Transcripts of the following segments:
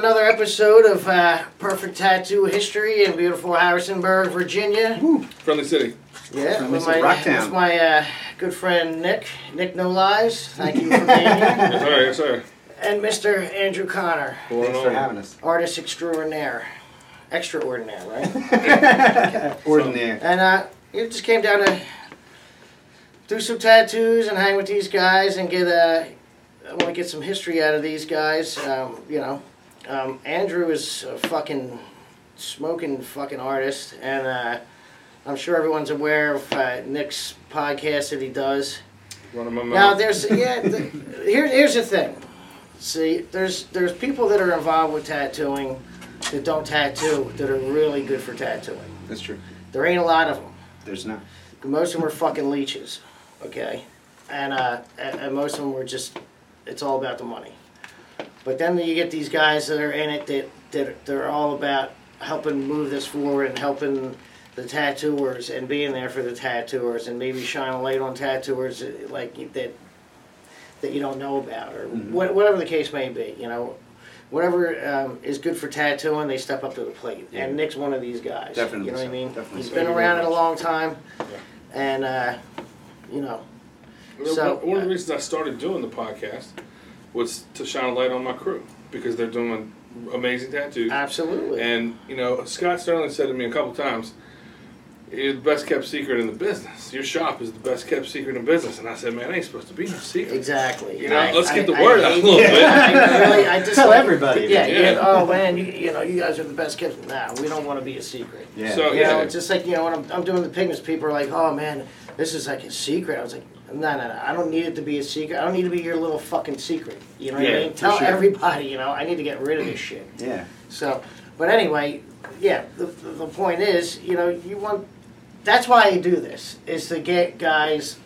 another episode of Perfect Tattoo History in beautiful Harrisonburg, Virginia. Woo. Friendly city. Yeah, with my good friend Nick No Lies. Thank you for being here. Yes, sir. And Mr. Andrew Connor. Thanks for having us. Artist extraordinaire. Extraordinaire, right? Ordinaire. And it just came down to do some tattoos and hang with these guys and get I want to get some history out of these guys. Andrew is a fucking smoking fucking artist, and I'm sure everyone's aware of Nick's podcast that he does. One of my now, here's the thing. See, there's people that are involved with tattooing that don't tattoo that are really good for tattooing. That's true. There ain't a lot of them. There's not. Most of them are fucking leeches, okay? And most of them were just, it's all about the money. But then you get these guys that are in it that they're all about helping move this forward and helping the tattooers and being there for the tattooers and maybe shine a light on tattooers like that you don't know about, or whatever the case may be, you know. Whatever is good for tattooing, they step up to the plate. Yeah. And Nick's one of these guys. Definitely. You know what I mean? Definitely. He's been around it a long time, and, you know. So, one of the reasons I started doing the podcast was to shine a light on my crew, because they're doing amazing tattoos. Absolutely. And, you know, Scott Sterling said to me a couple times, "You're the best kept secret in the business. Your shop is the best kept secret in business." And I said, "Man, it ain't supposed to be no secret." Exactly. You know, let's get the word out a little bit. I just tell everybody. Yeah. Oh man, you guys are the best kept. Nah, we don't want to be a secret. Yeah. So, you know, it's just like, you know, when I'm doing the pigments, people are like, "Oh man, this is like a secret." I was like, No. I don't need it to be a secret. I don't need to be your little fucking secret. You know what I mean? Tell everybody. You know, I need to get rid of this shit. Yeah. So, but anyway, yeah. The point is, you know, you want. That's why I do this, is to get guys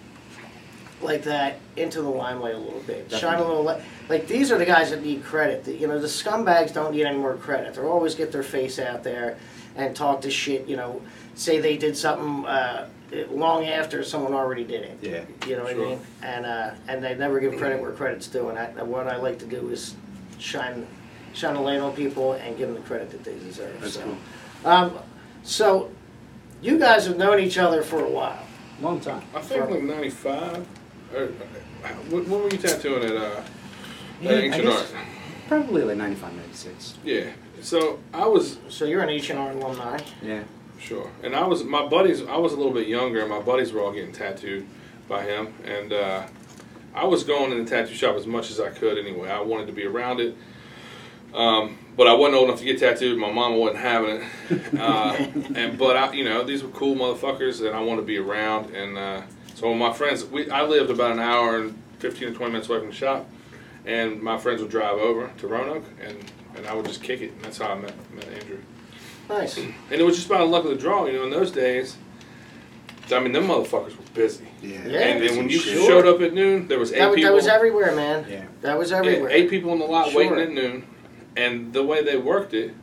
like that into the limelight a little bit. Definitely. Shine a little light. Like, these are the guys that need credit. You know, the scumbags don't need any more credit. They'll always get their face out there and talk to shit, you know, say they did something long after someone already did it. Yeah. You know what I mean? And they never give credit where credit's due. And what I like to do is shine a light on people and give them the credit that they deserve. That's cool. So, you guys have known each other for a while. Long time. I think like 95. When were you tattooing at Ancient Art? Probably like 95, 96. Yeah. So I was. So you're an H&R alumni. Yeah. Sure. And I was a little bit younger, and my buddies were all getting tattooed by him. And I was going in the tattoo shop as much as I could anyway. I wanted to be around it. But I wasn't old enough to get tattooed. My mama wasn't having it. But you know, these were cool motherfuckers that I wanted to be around. And so my friends, I lived about an hour and 15 or 20 minutes away from the shop. And my friends would drive over to Roanoke, and I would just kick it. And that's how I met Andrew. Nice. And it was just by the luck of the draw. You know, in those days, I mean, them motherfuckers were busy. Yeah. And when you showed up at noon, there was 8 people. That was everywhere, man. Yeah. That was everywhere. 8 people in the lot waiting at noon. And the way they worked it,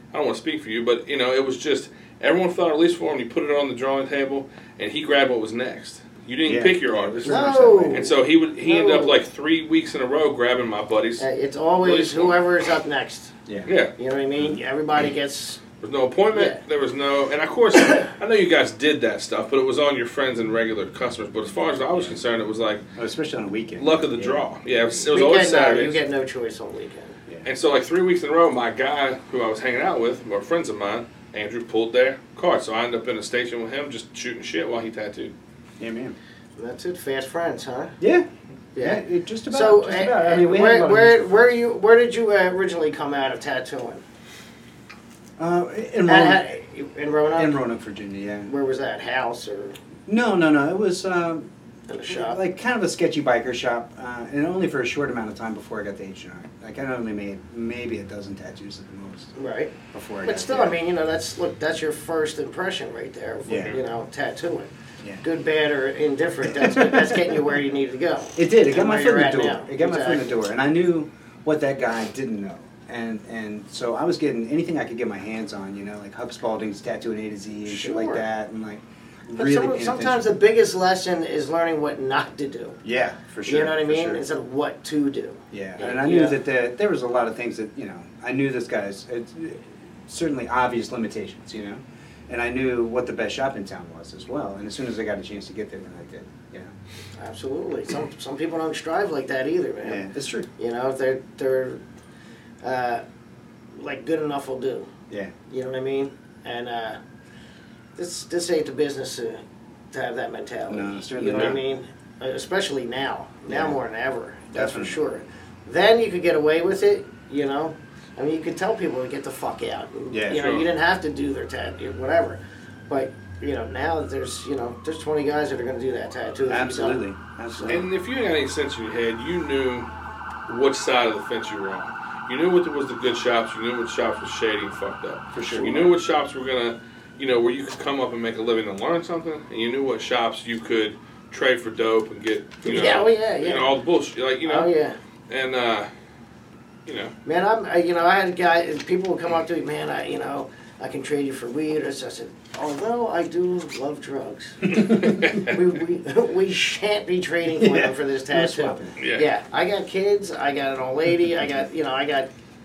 I don't want to speak for you, but, you know, it was just, everyone filled out a lease form, you put it on the drawing table, and he grabbed what was next. You didn't pick your artist. No. And so he ended up like 3 weeks in a row grabbing my buddies. It's always whoever is up next. Yeah. Yeah. You know what I mean? Everybody gets... There was no appointment. Yeah. There was no... And, of course, I know you guys did that stuff, but it was on your friends and regular customers. But as far as I was concerned, it was like... Especially on a weekend. Luck of the draw. Yeah, it was always Saturdays. You get no choice on weekend. And so, like 3 weeks in a row, my guy who I was hanging out with, were friends of mine, Andrew, pulled their card. So I ended up in a station with him, just shooting shit while he tattooed. Yeah, man. That's it. Fast friends, huh? Yeah. Yeah. Just about. So, just about. I mean, where did you originally come out of tattooing? In Roanoke. In Roanoke? In Roanoke, Virginia, yeah. Where was that? House or? No. It was in a shop. like kind of a sketchy biker shop, and only for a short amount of time before I got to H&R. Like I only made maybe a dozen tattoos at the most. Right. Before I but got still, there. I mean, you know, that's your first impression right there. Of, Yeah. You know, tattooing. Yeah. Good, bad, or indifferent. That's getting you where you need to go. It did. It got And my where foot in you're the at door. now. It got my foot in the door, and I knew what that guy didn't know. And so I was getting anything I could get my hands on, you know, like Hug Spalding's Tattoo and A to Z and shit like that, and like But really paying sometimes attention. the biggest lesson is learning what not to do. Yeah, for sure. You know what I for mean? sure. Instead of what to do. Yeah, and I knew that there was a lot of things that, I knew this guy's, certainly obvious limitations, and I knew what the best shop in town was as well, and as soon as I got a chance to get there, then I did, Absolutely. Some people don't strive like that either, man. Yeah, that's true. They're like good enough will do. Yeah. You know what I mean? And this ain't the business to have that mentality. No, certainly you know what I not. mean? Especially now. Now Yeah. more than ever. That's Definitely. for sure. Then you could get away with it, I mean, you could tell people to get the fuck out. Yeah, you sure. You didn't have to do their tattoo, whatever. But, now there's 20 guys that are going to do that tattoo. Absolutely. Absolutely. And if you had any sense in your head, you knew which side of the fence you were on. You knew what was the good shops. You knew what shops was shady and fucked up. For sure. You knew what shops were gonna, where you could come up and make a living and learn something. And you knew what shops you could trade for dope and get, all the bullshit. Oh, yeah. And, Man, I had a guy, people would come up to me, man, I can trade you for weed. I said, although I do love drugs, we shan't be trading for them for this tattoo. Yeah. I got kids, I got an old lady, I got,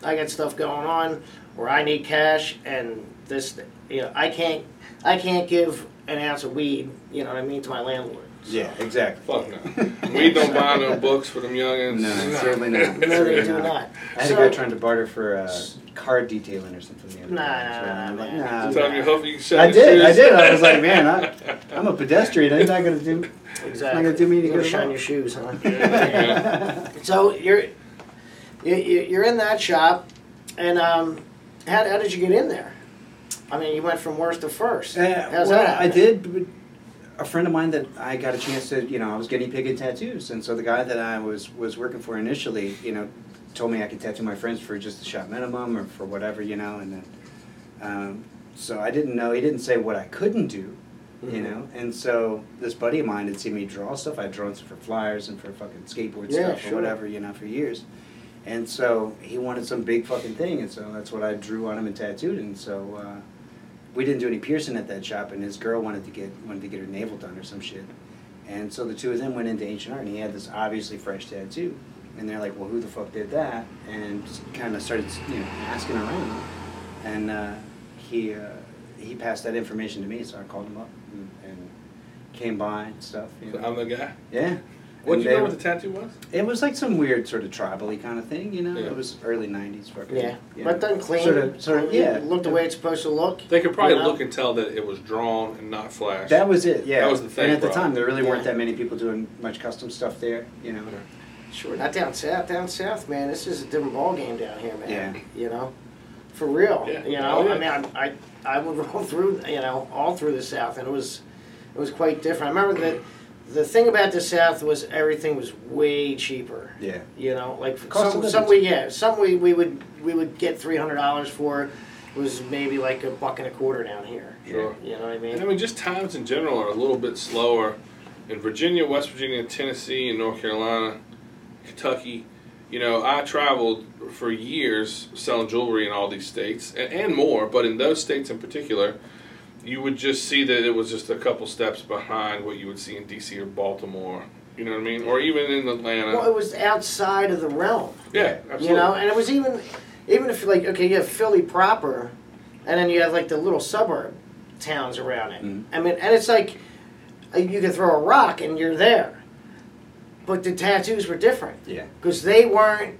I got stuff going on where I need cash, and this, I can't give an ounce of weed, to my landlord. Yeah, exactly. fuck no. We don't buy no books for them youngins. No, certainly not. No, they do not. I had a guy trying to barter for car detailing or something the other day. Nah, Nah, Tell me, hope you can sell I your did. shoes. I was like, man, I'm a pedestrian. I'm not gonna do. Exactly. It's not gonna do me any You're good. shine your shoes, huh? Yeah. So you're in that shop, and how did you get in there? I mean, you went from worst to first. How's that happen? I did. But a friend of mine that I got a chance to, I was guinea pigging tattoos, and so the guy that I was working for initially, told me I could tattoo my friends for just the shop minimum or for whatever, and then, so I didn't know. He didn't say what I couldn't do, and so this buddy of mine had seen me draw stuff. I'd drawn stuff for flyers and for fucking skateboard stuff or whatever, for years. And so he wanted some big fucking thing, and so that's what I drew on him and tattooed. And so we didn't do any piercing at that shop, and his girl wanted to get her navel done or some shit. And so the two of them went into Ancient Art, and he had this obviously fresh tattoo. And they're like, well, who the fuck did that? And just kind of started, asking around. And he passed that information to me, so I called him up and came by and stuff. So I'm the guy. Yeah. What, And do you know they- what the tattoo was? It was like some weird sort of tribal-y kind of thing, Yeah. It was early 90s. Fucking, Yeah, but done clean. Sort of, yeah. Looked the way it's supposed to look. They could probably You know? look and tell that it was drawn and not flashed. That was it, yeah. That was the thing, And at the probably. time, there really weren't Yeah. that many people doing much custom stuff there, Sure, not down south. Down south, man, this is a different ball game down here, man. Yeah. For real. Yeah. Oh, yeah. I mean, I would roll through, all through the south, and it was quite different. I remember that the thing about the south was everything was way cheaper. Yeah. Like Cost of some living. we would get $300 for was maybe like $1.25 down here. Sure. You know what I mean? And I mean, just times in general are a little bit slower. In Virginia, West Virginia, Tennessee, and North Carolina, Kentucky, I traveled for years selling jewelry in all these states and more, but in those states in particular, you would just see that it was just a couple steps behind what you would see in D.C. or Baltimore. You know what I mean? Or even in Atlanta. Well, it was outside of the realm. Yeah, absolutely. And it was even if like, okay, you have Philly proper, and then you have like the little suburb towns around it. Mm-hmm. I mean, and it's like you could throw a rock and you're there. But the tattoos were different. Yeah. Because they weren't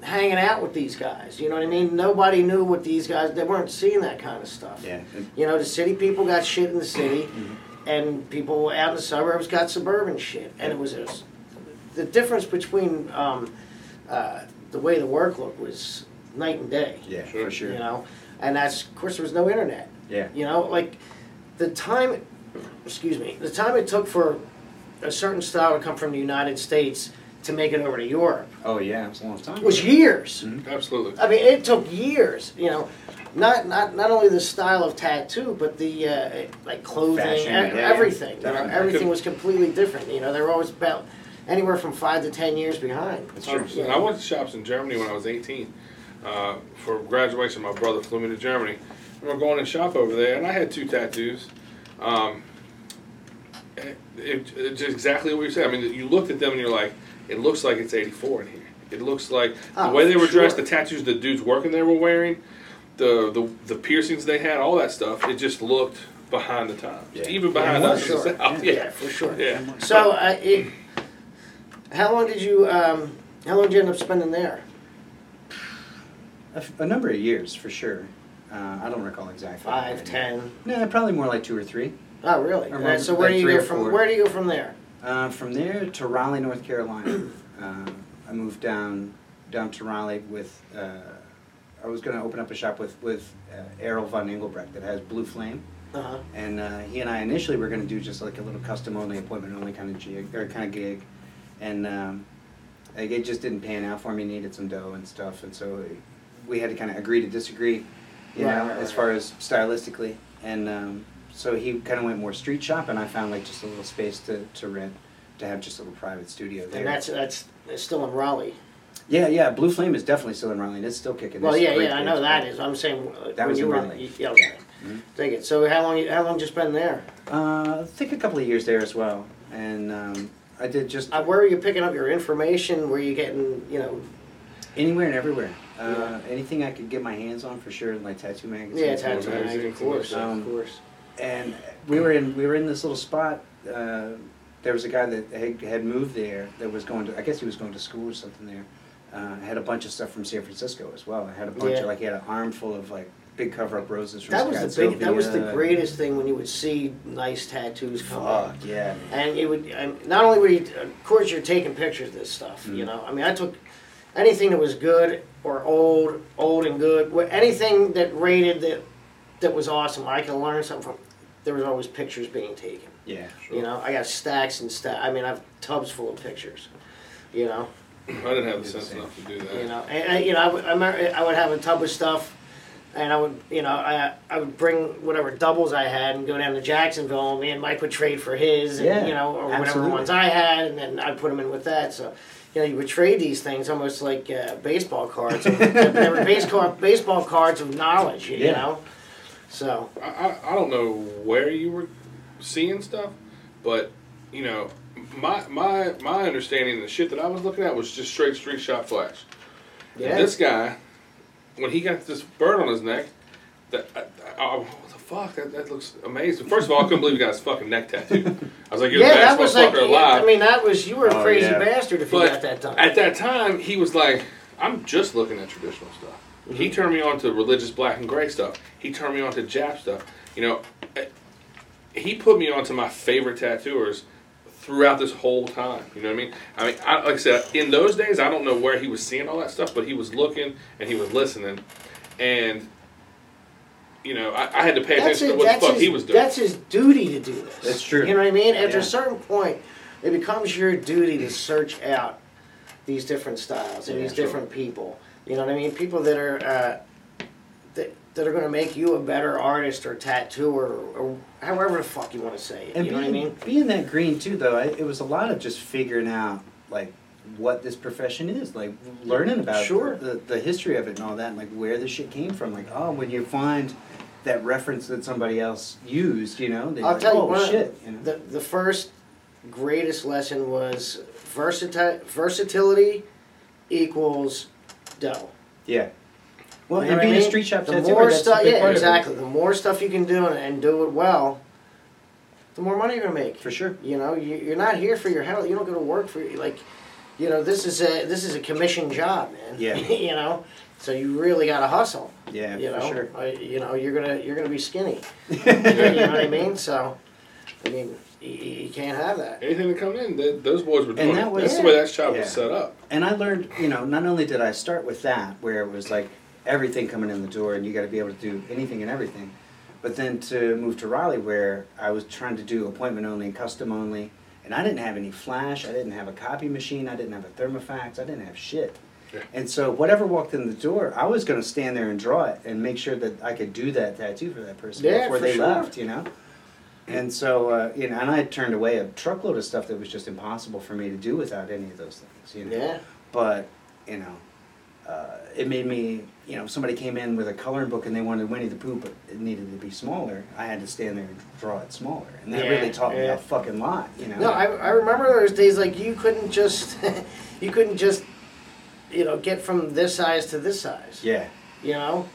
hanging out with these guys. You know what I mean? Nobody knew what these guys, they weren't seeing that kind of stuff. Yeah. The city people got shit in the city, and people out in the suburbs got suburban shit. And it was the difference between the way the work looked was night and day. Yeah, for sure. And that's, of course, there was no internet. Yeah. Like the time it took for a certain style to come from the United States to make it over to Europe Oh, yeah, it was a long time. was years. Absolutely. I mean, it took years. Not only the style of tattoo, but the like clothing, Fashion, everything. definitely. Everything was completely different. They were always about anywhere from 5 to 10 years behind. That's true. 100%. I went to shops in Germany when I was 18. For graduation, my brother flew me to Germany. And we're going to shop over there, and I had 2 tattoos. It's exactly what you said. I mean, you looked at them and you're like, it looks like it's 84 in here. It looks like the way they were dressed, the tattoos the dudes working there were wearing, the piercings they had, all that stuff. It just looked behind the times, even behind us. Sure. Yeah, for sure. Yeah. So, how long did you end up spending there? A number of years, for sure. I don't recall exactly. 5, 10. No, probably more like 2 or 3. Oh, really? Or So where like do you 3 go or from? 4. Where do you go from there? From there to Raleigh, North Carolina. I moved down to Raleigh with. I was going to open up a shop with Errol von Engelbrecht that has Blue Flame. Uh-huh. And he and I initially were going to do just like a little custom only, appointment only kind of gig, and like it just didn't pan out for me. Needed some dough and stuff, and so we had to kind of agree to disagree, you know, as far as stylistically. And so he kind of went more street shop, and I found like just a little space to rent, to have just a little private studio there. And that's still in Raleigh. Yeah. Blue Flame is definitely still in Raleigh. And it's still kicking. Well, I know that is. I'm saying that was in Raleigh. Yeah, okay. Mm-hmm. Take it. So how long did you spend there? I think a couple of years there as well, and I did just. Where were you picking up your information? Were you getting, Anywhere and everywhere. Anything I could get my hands on, for sure, like tattoo magazines. Yeah, tattoo magazines, of course. And we were in this little spot. There was a guy that had moved there that was going to. I guess he was going to school or something there. Had a bunch of stuff from San Francisco as well. I had a bunch of he had an armful of like big cover-up roses from That was the greatest thing when you would see nice tattoos come up. Yeah. And it would not only would you, of course, you're taking pictures of this stuff. Mm-hmm. I mean, I took anything that was good or old and good, anything that rated that was awesome. I can learn something from. There was always pictures being taken. Yeah. Sure. I got stacks and stacks. I mean, I have tubs full of pictures. I didn't have the sense enough to do that. I would have a tub of stuff, and I would, I would bring whatever doubles I had and go down to Jacksonville, and me and Mike would trade for his, and, or whatever ones I had, and then I'd put them in with that. So, you would trade these things almost like baseball cards. They were baseball cards of knowledge, you know. So I don't know where you were seeing stuff, but my understanding of the shit that I was looking at was just straight street shop flash. Yeah. And this guy, when he got this bird on his neck, what the fuck? That looks amazing. First of all, I couldn't believe he got his fucking neck tattooed. I was like, you're the best motherfucker alive. I mean, you were a crazy bastard if you got that done. At that time, he was like, I'm just looking at traditional stuff. Mm-hmm. He turned me on to religious black and gray stuff. He turned me on to Jap stuff. He put me on to my favorite tattooers throughout this whole time. You know what I mean? Like I said, in those days, I don't know where he was seeing all that stuff, but he was looking and he was listening. And, I had to pay attention to what the fuck he was doing. That's his duty to do this. That's true. You know what I mean? After a certain point, it becomes your duty to search out these different styles and these different people. You know what I mean? People that are that are going to make you a better artist or tattooer or however the fuck you want to say it. And you know what I mean? Being that green too, though, it was a lot of just figuring out like what this profession is, like learning about the history of it and all that, and like where the shit came from. Like, when you find that reference that somebody else used, then I'll tell you what, shit. The first greatest lesson was versatility equals dough. Yeah. Well, you know and being a street shop tattooer, the more stuff, exactly. The more stuff you can do and do it well, the more money you're gonna make. For sure. You're not here for your health. You don't go to work for this is a commission job, man. Yeah. So you really gotta hustle. Yeah. For sure. You're gonna be skinny. You know what I mean? So, you can't have that. Anything that come in, those boys were doing it. That's the way that shop was set up. And I learned, not only did I start with that, where it was like everything coming in the door and you got to be able to do anything and everything, but then to move to Raleigh where I was trying to do appointment only and custom only, and I didn't have any flash, I didn't have a copy machine, I didn't have a thermofax, I didn't have shit. Yeah. And so whatever walked in the door, I was going to stand there and draw it and make sure that I could do that tattoo for that person before they left, And so, and I had turned away a truckload of stuff that was just impossible for me to do without any of those things, Yeah. But, it made me, you know, if somebody came in with a coloring book and they wanted Winnie the Pooh, but it needed to be smaller, I had to stand there and draw it smaller. And that really taught me a fucking lot, you know. No, I remember those days, like, you couldn't just, you couldn't just, you know, get from this size to this size. Yeah. You know?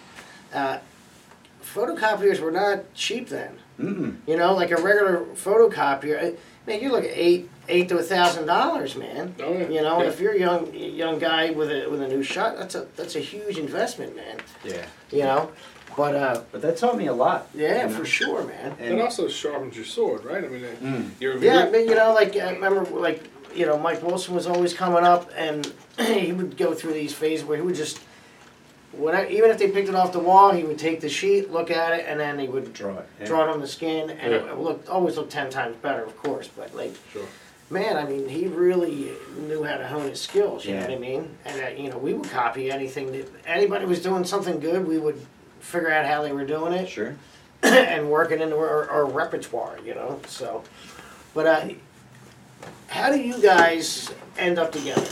Photocopiers were not cheap then. Mm-mm. You know, like a regular photocopier, man, you look at $800 to $1,000, man. Oh, yeah. You know, Yeah. if you're a young guy with a new shot, that's a huge investment, man. Yeah. You know, but that taught me a lot. yeah, you know? for sure, man. It also sharpens your sword, right? I mean, Yeah, I mean, you know, like I remember, like, you know, Mike Wilson was always coming up, and he would go through these phases where he would just, even if they picked it off the wall, he would take the sheet, look at it, and then he would draw it on the skin, and it always looked 10 times better, of course. But like, man, I mean, he really knew how to hone his skills. You know what I mean? And you know, we would copy anything that anybody was doing something good. We would figure out how they were doing it, Sure. and work it into our repertoire. You know, so. But how do you guys end up together,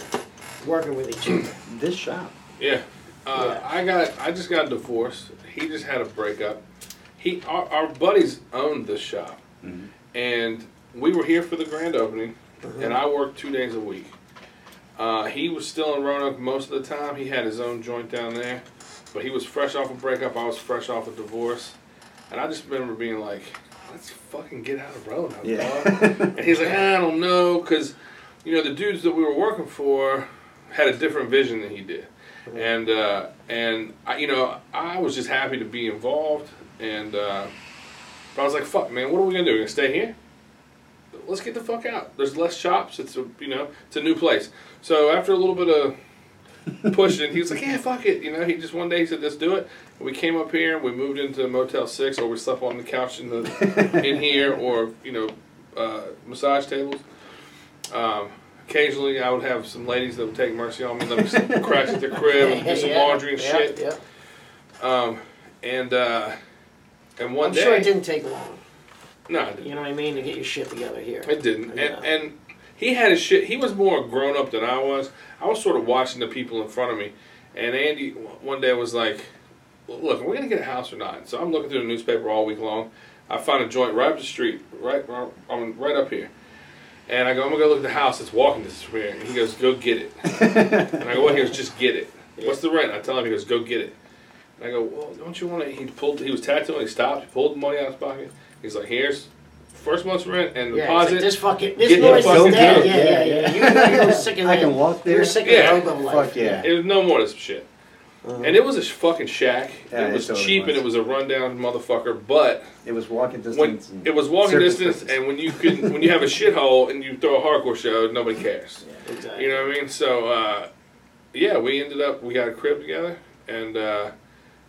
working with each other? This shop. Yeah. I just got divorced. He just had a breakup. Our buddies owned this shop, and we were here for the grand opening, and I worked 2 days a week. He was still in Roanoke most of the time. He had his own joint down there, but he was fresh off a breakup. I was fresh off a divorce, and I just remember being like, "Let's fucking get out of Roanoke." Dog. And he's like, "I don't know," because you know the dudes that we were working for had a different vision than he did. And I, you know, I was just happy to be involved, and but I was like, "Fuck, man, what are we gonna do? We're gonna stay here? Let's get the fuck out. There's less shops. It's a new place." So after a little bit of pushing, he was like, "Yeah, fuck it." You know, he just one day he said, "Let's do it." And we came up here and we moved into Motel 6, or we slept on the couch in here, or you know, massage tables. Occasionally, I would have some ladies that would take mercy on me, let me crash at their crib and do some laundry and shit. And one I'm day, sure it didn't take long. No, it didn't. You know what I mean, to get your shit together here. It didn't. And he had his shit. He was more grown up than I was. I was sort of watching the people in front of me. And Andy one day was like, "Look, are we gonna get a house or not?" So I'm looking through the newspaper all week long. I find a joint right up the street, right up here. And I go, "I'm going to go look at the house. It's walking distance from here." And he goes, "Go get it." And I go, "Well," he goes, "just get it." "What's the rent?" I tell him, he goes, "Go get it." And I go, "Well, don't you want to?" He was tattooing, he stopped, he pulled the money out of his pocket. He's like, "Here's first month's rent and deposit." Like, this noise is dead. Yeah. You were sick of that. I can walk there. You were sick of the hobo life. Fuck yeah. It was no more of this shit. And it was a fucking shack. Yeah, it was totally cheap, and it was a rundown motherfucker. But it was walking distance. It was walking distance, and when you have a shithole and you throw a hardcore show, nobody cares. Yeah, exactly. You know what I mean? So we got a crib together, and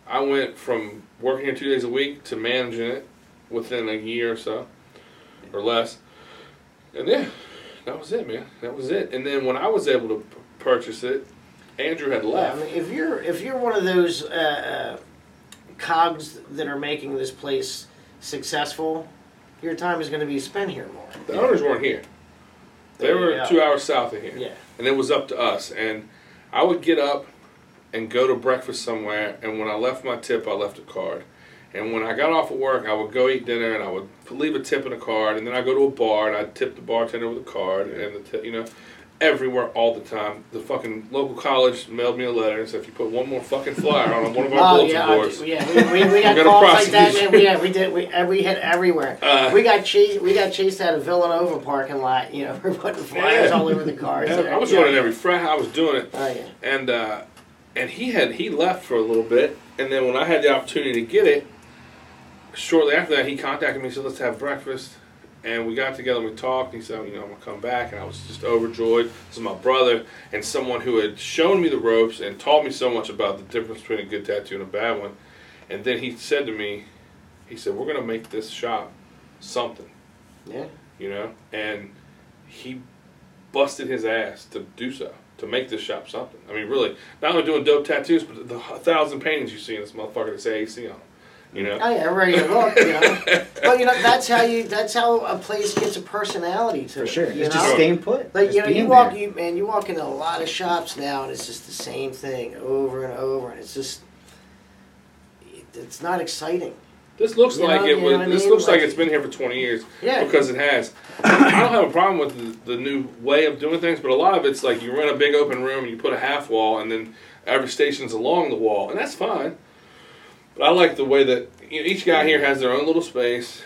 I went from working here 2 days a week to managing it within a year or so, or less. And yeah, that was it, man. That was it. And then when I was able to purchase it, Andrew had left. Yeah, I mean, if you're one of those cogs that are making this place successful, your time is going to be spent here more. The owners weren't here. They were 2 hours south of here. Yeah. And it was up to us. And I would get up and go to breakfast somewhere, and when I left my tip, I left a card. And when I got off of work, I would go eat dinner, and I would leave a tip and a card, and then I'd go to a bar, and I'd tip the bartender with a card, and the tip, you know, everywhere, all the time. The fucking local college mailed me a letter and said, "If you put one more fucking flyer on one of our bulletin boards, we got calls like that, man. We hit everywhere. We got chased out of Villanova parking lot. You know, we're putting flyers all over the cars. I was running every frat. I was doing it. Oh yeah. And he left for a little bit, and then when I had the opportunity to get it, shortly after that, he contacted me and said, "Let's have breakfast." And we got together and we talked, and he said, "You know, I'm going to come back." And I was just overjoyed. This is my brother and someone who had shown me the ropes and taught me so much about the difference between a good tattoo and a bad one. And then he said to me, he said, "We're going to make this shop something." Yeah. You know? And he busted his ass to do so, to make this shop something. I mean, really, not only doing dope tattoos, but the 1,000 paintings you see in this motherfucker that say AC on them. You know. Oh yeah, everywhere you look, you know. But you know, that's how a place gets a personality to For it. sure. You It's know? just staying put. Like Just you know, being you there. walk into a lot of shops now, and it's just the same thing over and over, and it's just, it's not exciting. This looks You like know- it you know was. what I This mean? looks like Like- it's been here for 20 years. Yeah. Because it has. I don't have a problem with the new way of doing things, but a lot of it's like you rent a big open room and you put a half wall, and then every station's along the wall, and that's fine. But I like the way that each guy here has their own little space.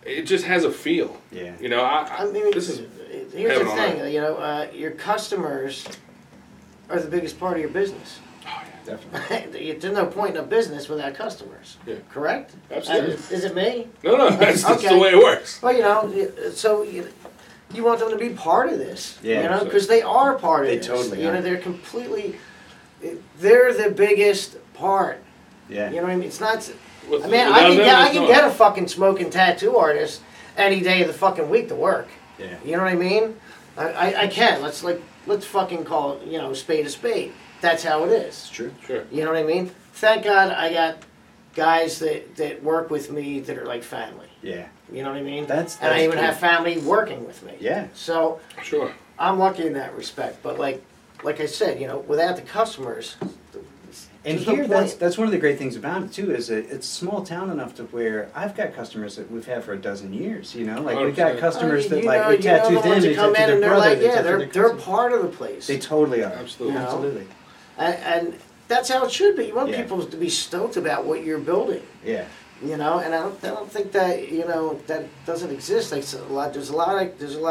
It just has a feel. Yeah. You know, I mean, this is here's heaven the on thing. earth. You know, your customers are the biggest part of your business. Definitely. There's no point in a business without customers. Yeah. Correct? Absolutely. Is it me? No, that's Okay. the way it works. Well, you know, so you want them to be part of this. Yeah, You know, so- because they are part of They this. totally You are. know, they're completely. They're the biggest part. Yeah. You know what I mean? It's not. With- I mean, without them, I it's can not. get a fucking smoking tattoo artist any day of the fucking week to work. Yeah. You know what I mean? I can. Let's fucking call it, you know, spade a spade. That's how it is. It's true. Sure. You know what I mean? Thank God I got guys that work with me that are like family. Yeah. You know what I mean? And I even have family working with me. Yeah. So Sure. I'm lucky in that respect. But like I said, you know, without the customers, And there's no here, point. that's one of the great things about it too. Is that it's a small town enough to where I've got customers that we've had for a dozen years. You know, like we've got 100%. customers that you like know, we you know tattooed the them, ones they that come tattooed in their and they're brother, like, they yeah, tattooed they're their part of the place. They totally are. Absolutely. You know? Absolutely. And that's how it should be. You want Yeah. people to be stoked about what you're building. Yeah. You know, and I don't think that, you know, that doesn't exist. Like there's a lot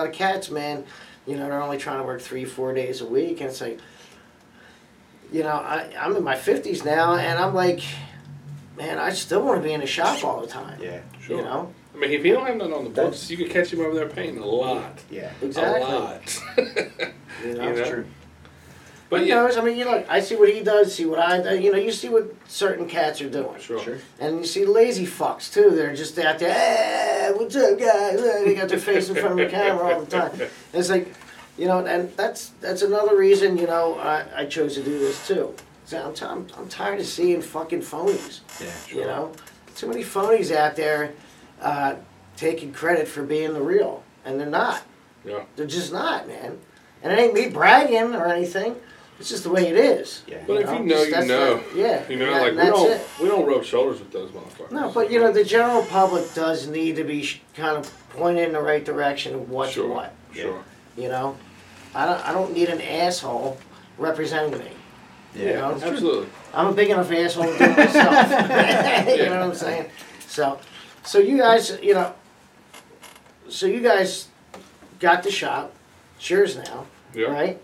of cats, man. You know, they're only trying to work 3-4 days a week, and it's like, you know, I'm in my 50s now, and I'm like, man, I still want to be in the shop all the time. Yeah. Sure. You know, I mean, if you don't have nothing on the books, you could catch him over there painting a lot. Yeah. exactly. A lot. You know, You know? It's true. But Who yeah. knows? I mean, you know, I see what he does, see what I do. You know, you see what certain cats are doing. Sure. Sure. And you see lazy fucks too. They're just out there, hey, what's up, guys? They got their face in front of the camera all the time. And it's like, you know, and that's another reason, you know, I chose to do this too. So I'm tired of seeing fucking phonies. Yeah. You know, too many phonies out there taking credit for being the real, and they're not. Yeah. They're just not, man. And it ain't me bragging or anything. It's just the way it is. Yeah. But if you know, Just you that's know. the- yeah. You know, and like that's it. we don't rub shoulders with those motherfuckers. No, but you know, the general public does need to be kind of pointed in the right direction of what's Sure. what. Sure. You know, I don't need an asshole representing me. Yeah. You know? Absolutely. I'm a big enough asshole to do it myself. You know what I'm saying? So you guys, you know, so you guys got the shop. It's yours now, Yeah. right?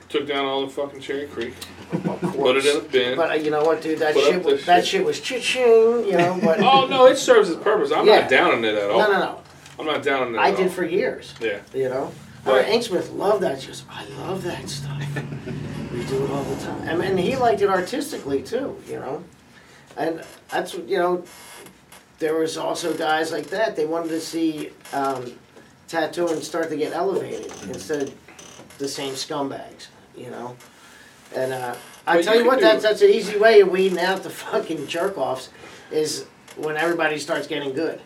Took down all the fucking Cherry Creek. Of Put it in a bin. But you know what, dude? That Put up shit, this that shit. shit was cha-ching. You know, but Oh no, it serves its purpose. I'm Yeah. not downing it at all. no. I'm not downing it I at did all. for years. Yeah. You know, Right. Inksmith loved that. She goes, I love that stuff. We do it all the time, and he liked it artistically too. You know, and that's you know, there was also guys like that. They wanted to see tattooing start to get elevated instead of the same scumbags. You know, and I But tell you you what, could do- that's an easy way of weeding out the fucking jerk offs is when everybody starts getting good.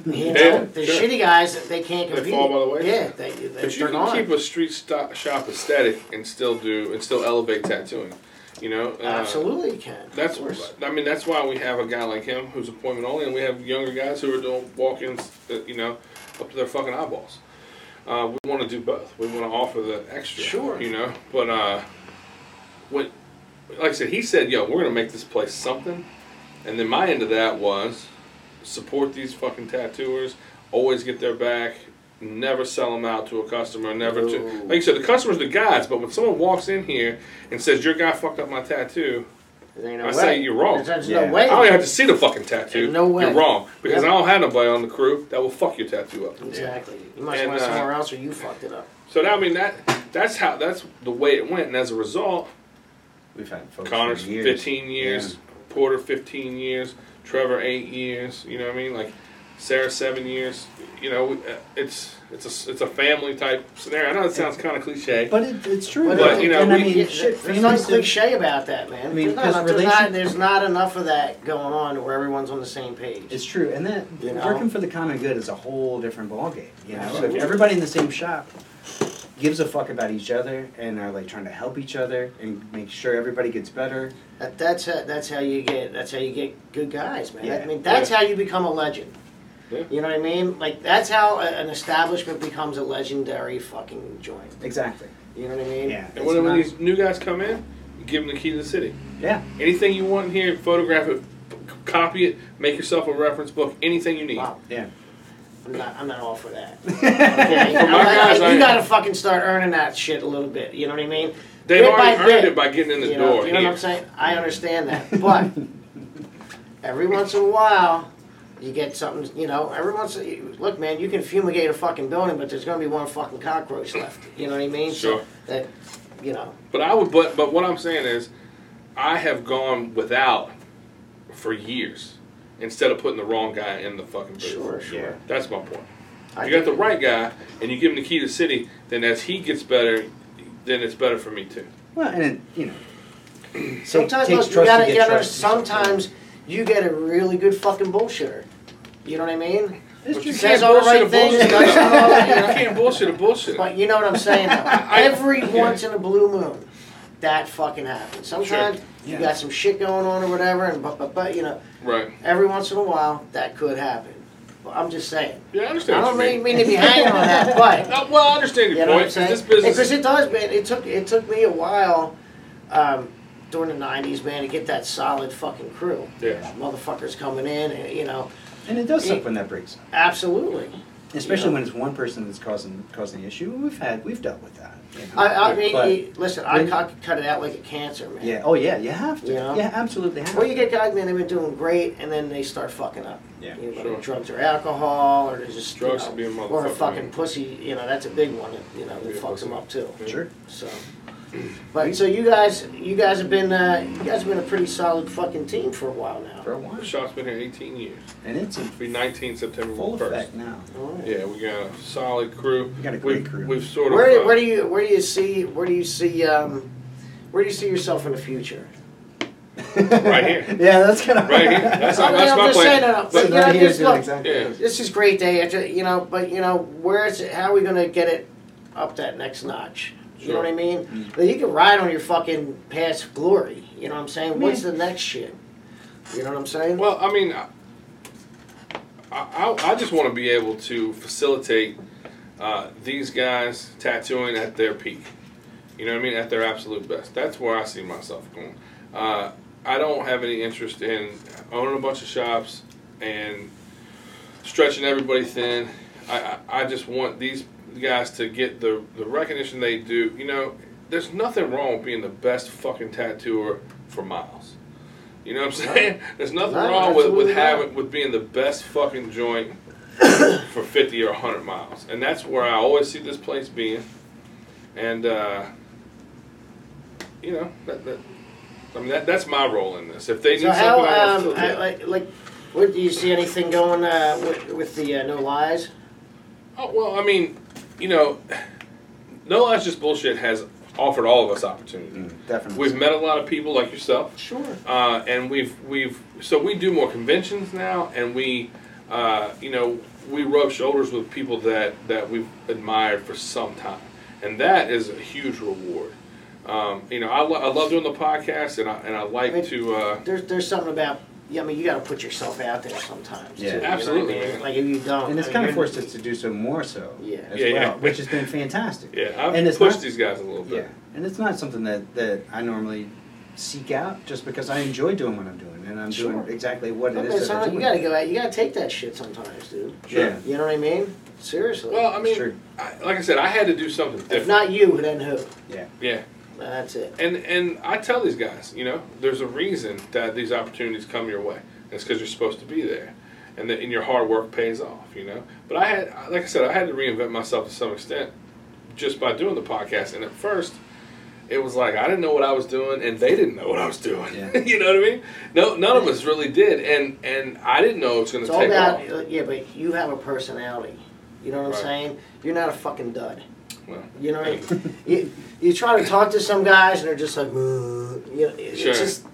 You know, Yeah, the sure. shitty guys, they can't They compete. fall by the wayside. Yeah, But you they're can gone. keep a street shop aesthetic and still elevate tattooing. You know. Absolutely, you can. That's of course. I mean that's why we have a guy like him who's appointment only, and we have younger guys who are doing walk-ins, you know, up to their fucking eyeballs. We want to do both. We want to offer the extra. Sure. You know, but when, like I said, he said, "Yo, we're gonna make this place something," and then my end of that was support these fucking tattooers, always get their back, never sell them out to a customer, never to, Ooh. like you said, the customer's the guys, but when someone walks in here and says, your guy fucked up my tattoo, There ain't no I way. say you're wrong. There's Yeah. no way. I don't even have to see the fucking tattoo. There's no way. You're wrong. Because Yep. I don't have nobody on the crew that will fuck your tattoo up. Exactly. You must And, have went somewhere else or you fucked it up. So that, I mean, that's the way it went, and as a result, We've had folks Connor's for years. 15 years, Porter 15 years, Trevor 8 years, you know what I mean? Like, Sarah 7 years. You know, it's a family type scenario. I know it sounds kind of cliche, But it's true. But, you know, and I we- mean, There's shit, nothing families do- cliche about that, man. I mean, There's not enough of that going on where everyone's on the same page. It's true, and that You know? working for the common good is a whole different ballgame. You know, so Absolutely. if everybody in the same shop gives a fuck about each other and are like trying to help each other and make sure everybody gets better. That's how you get good guys, man. Yeah. I mean, that's how you become a legend. Yeah. You know what I mean? Like, that's how an establishment becomes a legendary fucking joint. Exactly. You know what I mean? Yeah. and when these new guys come in, you give them the key to the city. Yeah. Anything you want in here, photograph it, copy it, make yourself a reference book, anything you need. Wow. Yeah. I'm not all for that. For my guys, You gotta fucking start earning that shit a little bit. You know what I mean? They've Bit by already earned bit. it by getting in the You know door. what I'm saying? I understand that, but every once in a while, you get something. You know, look, man, you can fumigate a fucking building, but there's gonna be one fucking cockroach left. You know what I mean? Sure. So that, you know. But what I'm saying is, I have gone without for years instead of putting the wrong guy in the fucking booth. Sure. Yeah. That's my point. If you got the right guy and you give him the key to the city, then as he gets better, then it's better for me too. Well, and it, you know, Sometimes takes look, trust to get you gotta trust. sometimes you get a really good fucking bullshitter. You know what I mean? It's But you just, Says can't all the bullshit right a things, bullshit. does all the- you know. You can't bullshit a bullshit. But you know what I'm saying? Though. Every once in a blue moon, that fucking happens. Sometimes you Yeah. got some shit going on or whatever, and but you know, Right. every once in a while that could happen. Well, I'm just saying. Yeah, I I understand. don't what you really mean to be hanging on that, but Well, I understand you your know what point. I'm saying? This business. Because it does, man. It took me a while during the '90s, man, to get that solid fucking crew. Yeah. Motherfuckers coming in, and you know, and it does suck when that breaks up. absolutely. Especially Yeah. when it's one person that's causing the issue. We've dealt with that. You know? I mean, But- listen, I cut it out like a cancer, man. Yeah. Oh yeah. You have to. You know? Yeah. Absolutely have Well, to. you get guys, man, they've been doing great, and then they start fucking up. Yeah, You know, sure. drugs or alcohol, or they're just Drugs you can be a know, or a motherfucker, fucking man. pussy. You know, that's a big one. That, you know, that Be a fucks pussy. them up too. Sure. So, but so you guys have been a pretty solid fucking team for a while now. For a while. The shop's been here 18 years. And it's in It'll be 19 September full 1st. effect now. All right. Yeah, we got a solid crew. We got a great crew. We've sort of. Where do you see yourself in the future? Right here. Yeah, that's kind of Right here. That's I mean, I'm my just plan. saying, But- you know, right here just is look, exactly. Yeah. this is great day, you know, but you know, how are we gonna get it up that next notch? You know Sure. what I mean? Like, you can ride on your fucking past glory. You know what I'm saying? What's the next shit? You know what I'm saying? Well, I mean, I just want to be able to facilitate these guys tattooing at their peak. You know what I mean? At their absolute best. That's where I see myself going. I don't have any interest in owning a bunch of shops and stretching everybody thin. I just want these guys to get the recognition they do. You know, there's nothing wrong with being the best fucking tattooer for miles. You know what I'm saying? There's nothing No, wrong with absolutely not. being the best fucking joint for 50 or 100 miles. And that's where I always see this place being. And you know, that's my role in this. If they need So how, something, I'll facilitate. what, do you see anything going with the No Lies? Oh, well, I mean, you know, No Lies Just Bullshit has offered all of us opportunity. Definitely. We've met a lot of people like yourself. Sure. And we do more conventions now, and we rub shoulders with people that we've admired for some time, and that is a huge reward. You know, I love doing the podcast, and I like to. There's something about. Yeah, I mean, you got to put yourself out there sometimes. Yeah. too, you know Absolutely, what I mean? man. Like if you don't, And it's I mean, kind of you're- forced us to do so more so Yeah. as Yeah, well, yeah. which has been fantastic. Yeah, I've And it's pushed not- these guys a little bit. Yeah, and it's not something that I normally seek out just because I enjoy doing what I'm doing, and I'm Sure. doing exactly what it Okay, is that I'm so you doing. got to go out. You got to take that shit sometimes, dude. Sure. Yeah. You know what I mean? Seriously. Well, I mean, True. like I said, I had to do something different. if not you, then who? Yeah. Yeah. That's it. And I tell these guys, you know, there's a reason that these opportunities come your way. And it's because you're supposed to be there, and your hard work pays off, you know. But I had to reinvent myself to some extent just by doing the podcast. And at first, it was like I didn't know what I was doing, and they didn't know what I was doing. Yeah. You know what I mean? No, none of us really did, and I didn't know it was going to take off. Yeah, but you have a personality. You know what I'm saying? You're not a fucking dud. Well, you know what I mean? You try to talk to some guys, and they're just like, you know, it's just...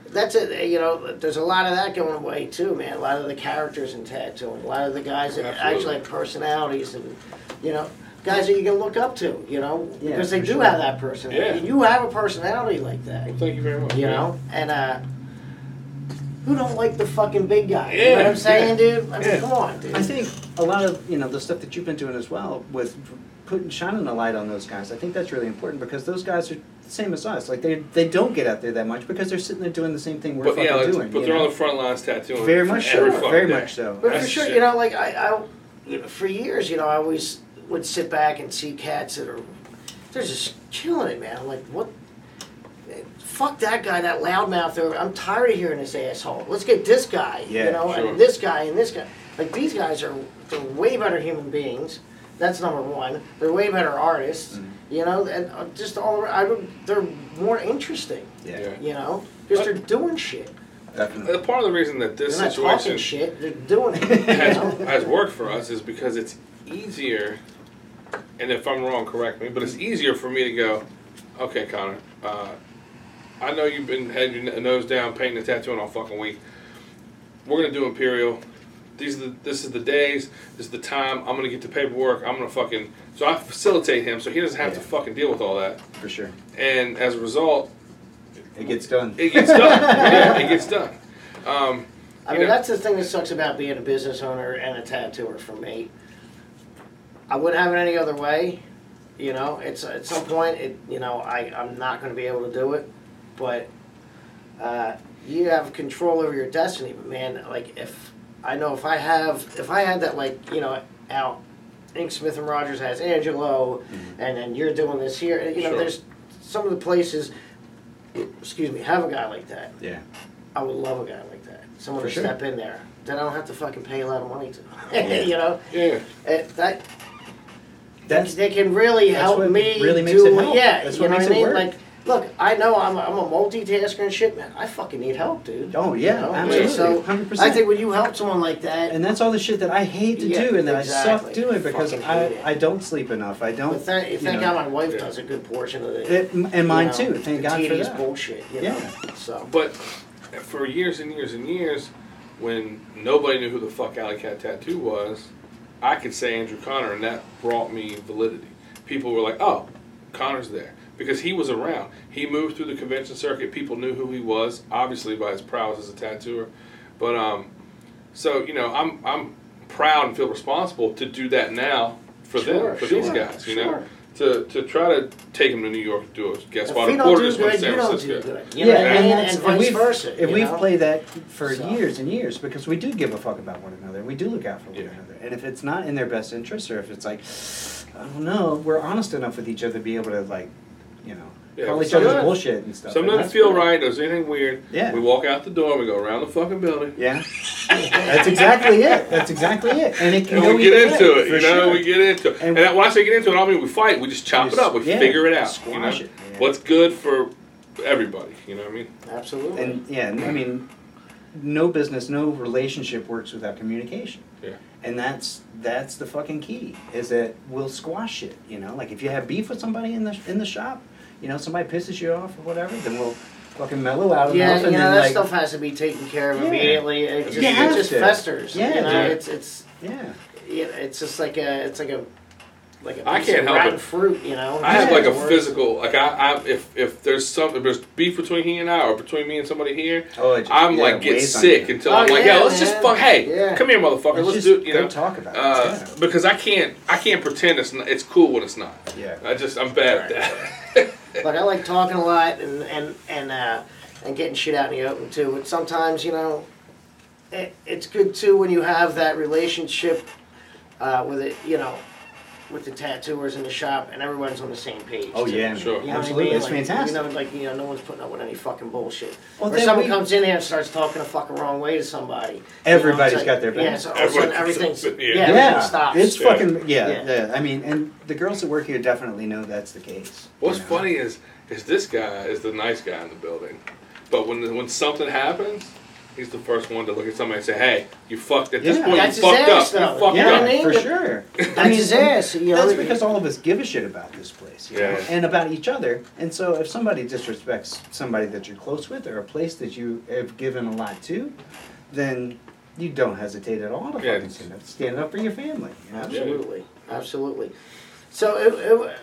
That's it. You know, there's a lot of that going away too, man. A lot of the characters in tattooing, a lot of the guys that actually have personalities, and you know, guys that you can look up to. You know, because they do have that personality. Yeah. You have a personality like that. Well, thank you very much. You know, and who don't like the fucking big guy? Yeah, You know what I'm saying, dude? I mean, come on, dude. I think a lot of the stuff that you've been doing as well with shining a light on those guys. I think that's really important because those guys are the same as us. Like they don't get out there that much because they're sitting there doing the same thing we're fucking doing. But they're on the front lines tattooing. Very much so. Very much so. But for sure, you know, like I you know, for years, you know, I always would sit back and see cats that they're just killing it, man. I'm like, what? Fuck that guy, that loudmouth. I'm tired of hearing this asshole. Let's get this guy, you know, and this guy and this guy. Like these guys they're way better human beings. That's number one. They're way better artists, you know, and just all around. They're more interesting, you know, because they're doing shit. Definitely. Part of the reason that this they're not situation talking shit, they're doing it. has worked for us is because it's easier, and if I'm wrong, correct me, but it's easier for me to go, okay, Connor, I know you've had your nose down painting a tattoo all fucking week. We're going to do Imperial. This is the days, this is the time, I'm going to get the paperwork, I'm going to fucking... So I facilitate him so he doesn't have to fucking deal with all that. For sure. And as a result... It gets done. It gets done. Yeah, it gets done. I mean, that's the thing that sucks about being a business owner and a tattooer for me. I wouldn't have it any other way. You know, it's at some point, you know, I'm not going to be able to do it. But you have control over your destiny. But man, like if I had that, like, you know, out, Ink Smith and Rogers has Angelo, and then you're doing this here. You know, there's some of the places. Excuse me, have a guy like that. Yeah. I would love a guy like that. Someone For to sure. step in there that I don't have to fucking pay a lot of money to. You know. Yeah. They can really help me really makes it help. Yeah, That's you what know makes what I it mean? work. Like, look, I know I'm a multitasker and shit, man. I fucking need help, dude. Oh yeah, you know? absolutely, So 100%. I think when you help someone like that, And that's all the shit that I hate to do and that I suck doing because Fucking hate it. I don't sleep enough. I don't. but thank God my wife does a good portion of it. And mine too. Thank God for tedious that. bullshit. You know? So. But for years and years and years, when nobody knew who the fuck Alley Cat Tattoo was, I could say Andrew Connor, and that brought me validity. People were like, oh, Connor's there. Because he was around. He moved through the convention circuit. People knew who he was, obviously by his prowess as a tattooer. But, so, you know, I'm proud and feel responsible to do that now for them, for these guys, you know? To try to take them to New York to do a guest spot reporter is from San Francisco. You know what I mean? And vice versa. And we've played that for years and years because we do give a fuck about one another. We do look out for one another. And if it's not in their best interest or if it's like, I don't know, we're honest enough with each other to be able to, like, you know, call each other's bullshit and stuff. Something doesn't feel right, there's anything weird. Yeah. We walk out the door, we go around the fucking building. Yeah. That's exactly it. That's exactly it. And it can and go we get either into way, it, you for know, sure. we get into it. And when I say get into it, I don't mean we fight, we just chop it up, we figure it out. You know? Squash it. Yeah. What's good for everybody, you know what I mean? Absolutely. And yeah, I mean, no business, no relationship works without communication. Yeah. And that's the fucking key, is that we'll squash it, you know? Like if you have beef with somebody in the shop, you know, somebody pisses you off or whatever, then we'll fucking mellow out yeah, enough and you know, then that like, stuff has to be taken care of immediately. It just, You have it just to. festers. Yeah, you know, yeah. it's just like a I piece can't of help rotten it. fruit, you know. I have like a Worse. physical, like if there's beef between he and I or between me and somebody here, I'm like get weighs on sick you. until I'm like, yeah, let's just fuck, hey, Yeah. come here, motherfucker, let's just do it, you go know. talk about it. Because I can't pretend it's cool when it's not. Yeah. I'm bad at that. Like I like talking a lot and getting shit out in the open too. But sometimes, you know, it's good too when you have that relationship with it. You know, with the tattooers in the shop, and everyone's on the same page. Oh yeah, Sure. You know absolutely, what I it's mean? fantastic. No one's putting up with any fucking bullshit. Well, or then someone we- comes in here and starts talking a fucking wrong way to somebody. Everybody's it's got their back. Yeah, so all of a sudden everything's Yeah. everything stops. It's Yeah. fucking Yeah. yeah. I mean, and the girls that work here definitely know that's the case. What's you know? funny is this guy is the nice guy in the building, but when something happens, he's the first one to look at somebody and say, "Hey, you fucked at this Yeah. point. That's You his fucked ass, up. though. You fucked You know what I up." mean? For sure. That's his ass. You know, That's because all of us give a shit about this place, you know, Yeah. and about each other. And so, if somebody disrespects somebody that you're close with or a place that you have given a lot to, then you don't hesitate at all to Yeah, fucking stand up for your family. You know? Absolutely, absolutely. So,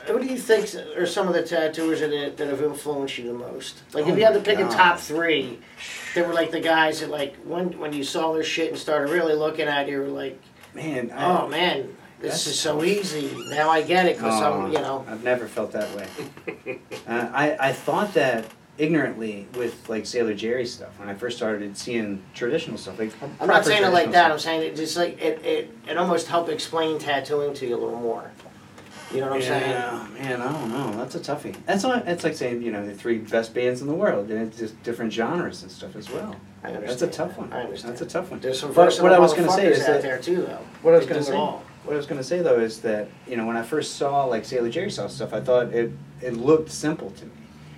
what do you think are some of the tattooers that have influenced you the most? Like, if Oh you had to my pick a God. top three, they were like the guys that, like, when you saw their shit and started really looking at it, you were like, Man, oh man, this is so easy. Now I get it, because I'm, I've never felt that way. I thought that ignorantly with like Sailor Jerry stuff when I first started seeing traditional stuff. Like I'm not saying it like traditional that. stuff. I'm saying it just like it almost helped explain tattooing to you a little more. You know what I'm saying? Yeah, man, I don't know. That's a toughie. It's like saying, you know, the three best bands in the world, and it's just different genres and stuff as well. I understand. That's a tough one. I understand. That's a tough one. There's some But versatile what I was going to say motherfuckers is out that there too, though. what I was They going to do it say. all. What I was going to say though is that, you know, when I first saw like Sailor Jerry Sauce stuff, I thought it looked simple to me.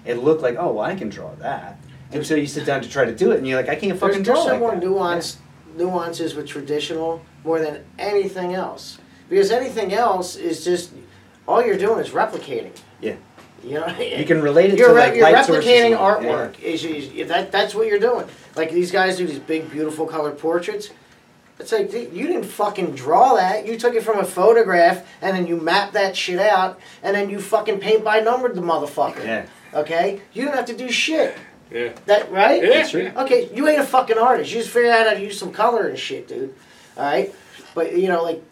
It looked like, oh, well, I can draw that. Until you sit down to try to do it, and you're like, I can't fucking There's draw some like more that. nuances with traditional more than anything else. Because anything else is just all you're doing is replicating. Yeah. You know, You can relate it you're to like you're light sources replicating and all. artwork. That's what you're doing. Like these guys do these big, beautiful colored portraits. It's like you didn't fucking draw that. You took it from a photograph and then you mapped that shit out and then you fucking paint by numbered the motherfucker. Yeah. Okay, you don't have to do shit. Yeah. That right? Yeah. That's true. Okay, you ain't a fucking artist. You just figure out how to use some color and shit, dude. All right, but you know, like,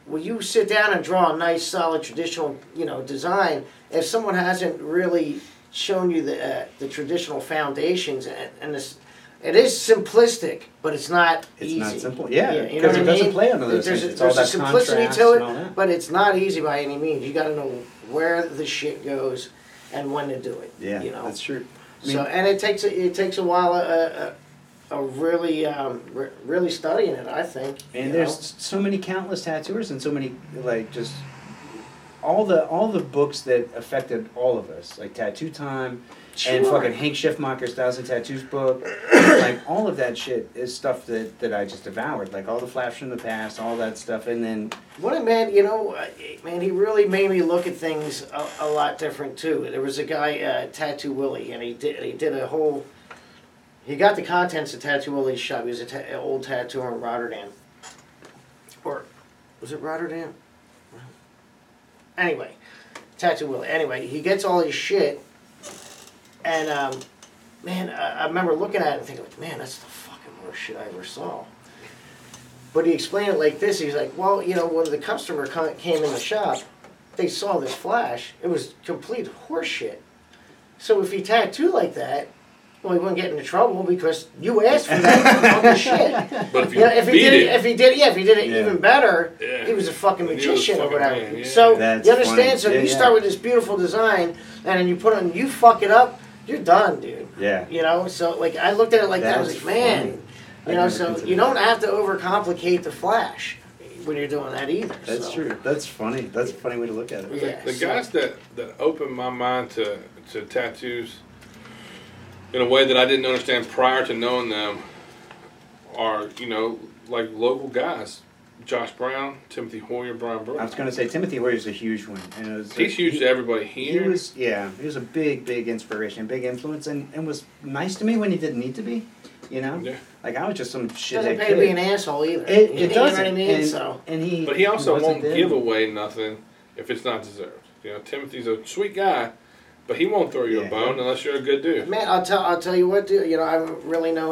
when you sit down and draw a nice, solid, traditional, you know, design, if someone hasn't really shown you the traditional foundations and this, it is simplistic, but it's not easy. It's not simple. Yeah, you know because what it I doesn't mean? play under those There's things. a, It's all there's a that simplicity contrast to and all it, that. but it's not easy by any means. You got to know where the shit goes and when to do it. Yeah, you know? that's true. I mean, So and it takes a while really really studying it. I think. and you there's so many countless tattooers and so many like just all the books that affected all of us, like Tattoo Time and Sure. fucking Hank Schiffmacher's 1,000 Tattoos book. Like all of that shit is stuff that I just devoured. Like all the Flash from the Past, all that stuff, and then What a man, you know, man, he really made me look at things a lot different too. There was a guy, Tattoo Willie, and he did a whole. He got the contents of Tattoo Willie's shop. He was an old tattooer in Rotterdam, or was it Rotterdam? Anyway, Tattoo Willie. Anyway, he gets all his shit, and man, I remember looking at it and thinking, like, man, that's the fucking worst shit I ever saw. But he explained it like this. He's like, well, you know, when the customer came in the shop, they saw this flash. It was complete horseshit. So if he tattooed like that, well, he wouldn't get into trouble because you asked for that fucking shit. But if you You know, if he beat did it, if he did it Yeah. even better, Yeah. he was a fucking Then he was magician or fucking whatever. man, yeah. So That's you understand? funny. So Yeah, you yeah. start with this beautiful design, and then you put on, you fuck it up, you're done, dude. yeah. You know, so like I looked at it like that. I was That's like, man, funny. you I know, never so considered you don't that. have to overcomplicate the flash when you're doing that either. That's so. true. That's funny. That's a funny way to look at it. Yeah, the so- guys that opened my mind to tattoos in a way that I didn't understand prior to knowing them are, you know, like local guys. Josh Brown, Timothy Hoyer, Brian I Brooks. was going to say Timothy Hoyer's a huge one. And it was, He's huge to everybody He here. was, yeah, he was a big inspiration, big influence, and was nice to me when he didn't need to be, you know? Yeah. Like, I was just some shithead Doesn't pay kid. to be an asshole either. It you know doesn't. what I mean? And, So and he, But he also wasn't won't there. give away nothing if it's not deserved. You know, Timothy's a sweet guy, but he won't throw you Yeah. a bone unless you're a good dude. man, I'll tell you what, dude. You know, I really know.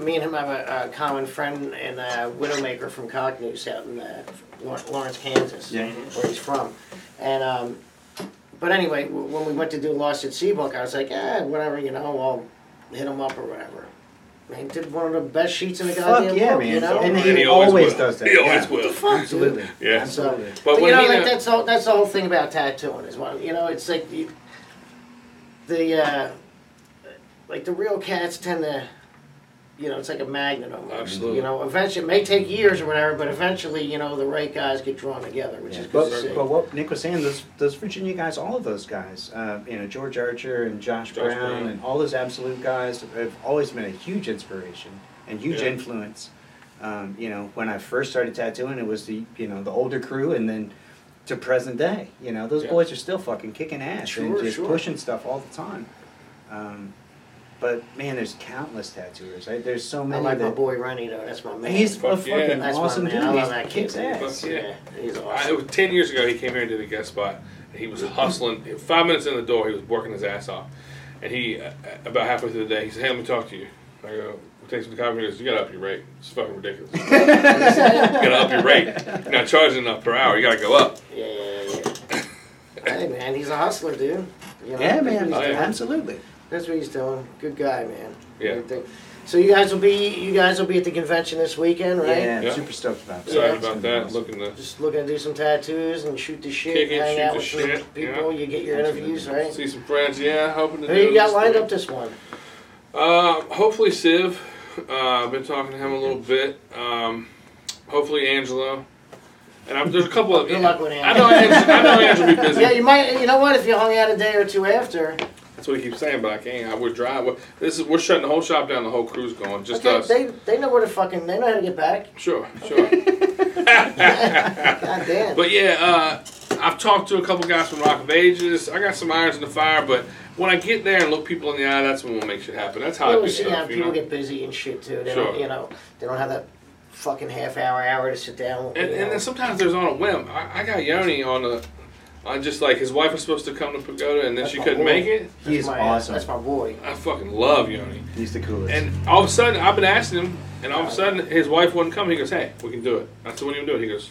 Me and him have a common friend in Widowmaker from Cocknews out in Lawrence, Kansas, Yeah. where he's from. And but anyway, when we went to do Lost at Sea book, I was like, whatever, you know, I'll hit him up or whatever. Man, did one of the best sheets in the Fuck goddamn yeah, book, man. you know? And And he always does that. He always Yeah. will. Fuck, Absolutely. dude. Yeah. Absolutely. But you when know, he like that's the whole thing about tattooing is what you know. It's like like the real cats tend to, you know, it's like a magnet almost. Absolutely. You know, eventually it may take years or whatever, but eventually, you know, the right guys get drawn together, which is good to see. But what Nick was saying, those Virginia guys, all of those guys, you know, George Archer and Josh Brown and all those absolute guys have always been a huge inspiration and huge influence. You know, when I first started tattooing, it was the older crew, and then to present day, you know, those boys are still fucking kicking ass and just pushing stuff all the time. But man, there's countless tattooers. Right? There's so many. I like my boy Rennie though. That's my man. He's a fucking That's awesome my dude. man. I love He that kicks kid. ass. Yeah. He's awesome. It was 10 years ago he came here and did a guest spot. And he was hustling. 5 minutes in the door, he was working his ass off. And he, about halfway through the day, he said, "Hey, let me talk to you." I go, "We'll take some coffee." He goes, "You gotta up your rate. It's fucking ridiculous. You gotta up your rate. You're not charging enough per hour. You gotta go up." Yeah. Hey man, he's a hustler, dude. You know, Yeah, man. Oh, yeah. Absolutely. That's what he's doing. Good guy, man. Yeah. So you guys will be at the convention this weekend, right? Yeah, Yeah. super stoked about that. Sorry Yeah. about that. Looking to Just looking to do some tattoos and shoot the shit, Kick it, hang shoot out the with some shit, people. yeah. You get your interviews, right? see some friends. Yeah, hoping to Who do you got this lined thing. up this one? Hopefully Civ. I've been talking to him a little bit. Hopefully Angelo. And there's a couple of. Good luck with I know Angelo will be busy. Yeah, you might. You know what? If you hung out a day or two after, That's what he keeps saying, but I can't. We're dry. We're shutting the whole shop down. The whole crew's going. Just us. they know where to fucking. They know how to get back. Sure. God damn. But yeah, I've talked to a couple guys from Rock of Ages. I got some irons in the fire, but when I get there and look people in the eye, that's when we'll make shit happen. That's how I do See how stuff. people get busy and shit too. They Sure. don't. You know, they don't have that fucking hour to sit down. And then sometimes there's on a whim. I got Yoni on just like his wife was supposed to come to Pagoda and then she couldn't make it. He's awesome. That's my boy. I fucking love Yoni. He's the coolest. And all of a sudden, I've been asking him, and all of a sudden, his wife wouldn't come. He goes, "Hey, we can do it." I said, "When do you do it?" He goes,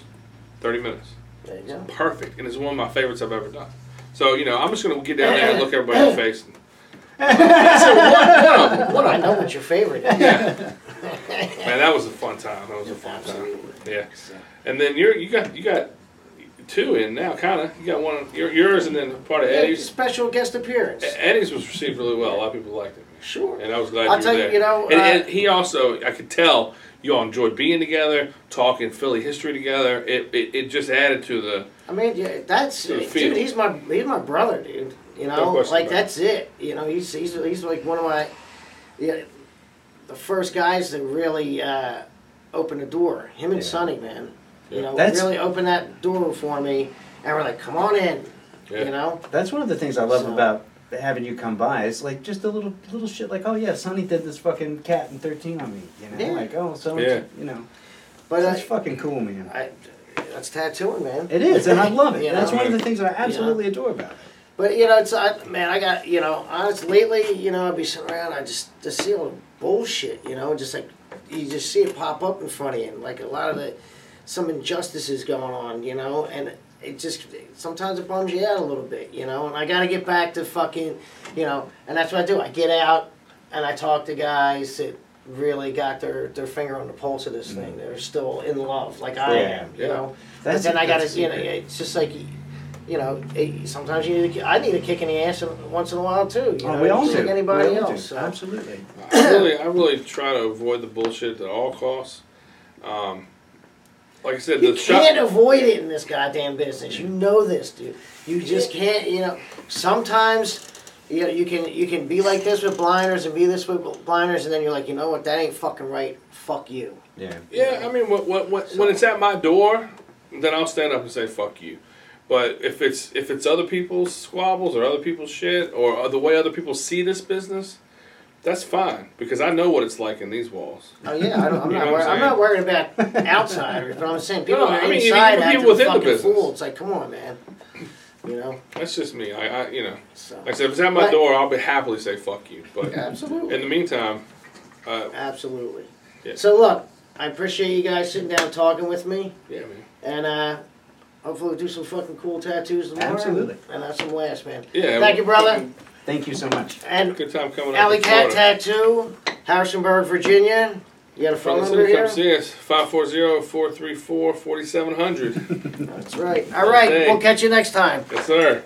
30 minutes. There you go. Perfect. And it's one of my favorites I've ever done. So, you know, I'm just going to get down there and look everybody in the face. What I know what your favorite is. Yeah. Man, that was a fun time. That was a fun time. Yeah. And then you got two in now, kind of. You got one, yours, and then part of Eddie's. Special guest appearance. Eddie's was received really well. A lot of people liked it. Sure. And I was glad I'll you tell were you, there. you know, and he also, I could tell you all enjoyed being together, talking Philly history together. It just added to the. I mean, yeah, that's To the dude. field. He's my brother, dude. You No know, question like about that's it. You know, he's like one of my, the first guys that really opened the door. Him and Sonny, man. You know, really opened that door for me, and we're like, come on in. Yeah. You know. That's one of the things I love about having you come by. It's like just a little shit like, oh yeah, Sonny did this fucking cat and 13 on me. You know, like you know. But that's fucking cool, man. That's tattooing, man. It is, and I love it. You That's know? one of the things that I absolutely adore about it. But you know, I got, you know, honestly, lately, you know, I'd be sitting around, I just see all the bullshit, you know, just like you just see it pop up in front of you, and like a lot of some injustices going on, you know, and it just sometimes it bums you out a little bit, you know, and I got to get back to fucking, you know, and that's what I do. I get out and I talk to guys that really got their finger on the pulse of this thing. They're still in love, like I am, you know. But then I got to, you know, it's just like. You know, sometimes I need a kick in the ass once in a while too. You know, we all just do. like anybody We all else. do. So. Absolutely. I really try to avoid the bullshit at all costs. Like I said, You can't avoid it in this goddamn business. You know this, dude. You just can't. You know, sometimes you know, you can be like this with blinders and be this with blinders, and then you're like, you know what, that ain't fucking right. Fuck you. Yeah. Yeah, I mean, when it's at my door, then I'll stand up and say fuck you. But if it's other people's squabbles or other people's shit or the way other people see this business, that's fine because I know what it's like in these walls. Oh yeah, I'm not worried about outsiders, but I'm saying people No, are I mean, inside even acting people within the fucking business. fool. It's like, come on, man. You know. That's just me. I you know, So. like I said, if it's at my door, I'll happily say fuck you. But Absolutely. in the meantime, Absolutely. Yeah. So look, I appreciate you guys sitting down and talking with me. yeah, man. And hopefully we'll do some fucking cool tattoos tomorrow. Absolutely. And have some laughs, man. Yeah. Thank you, brother. Thank you so much. And Good time coming up. Alley to Cat Florida. Tattoo. Harrisonburg, Virginia. You got a phone number Come here? see us. 540-434-4700. That's right. All right, we'll catch you next time. Yes, sir.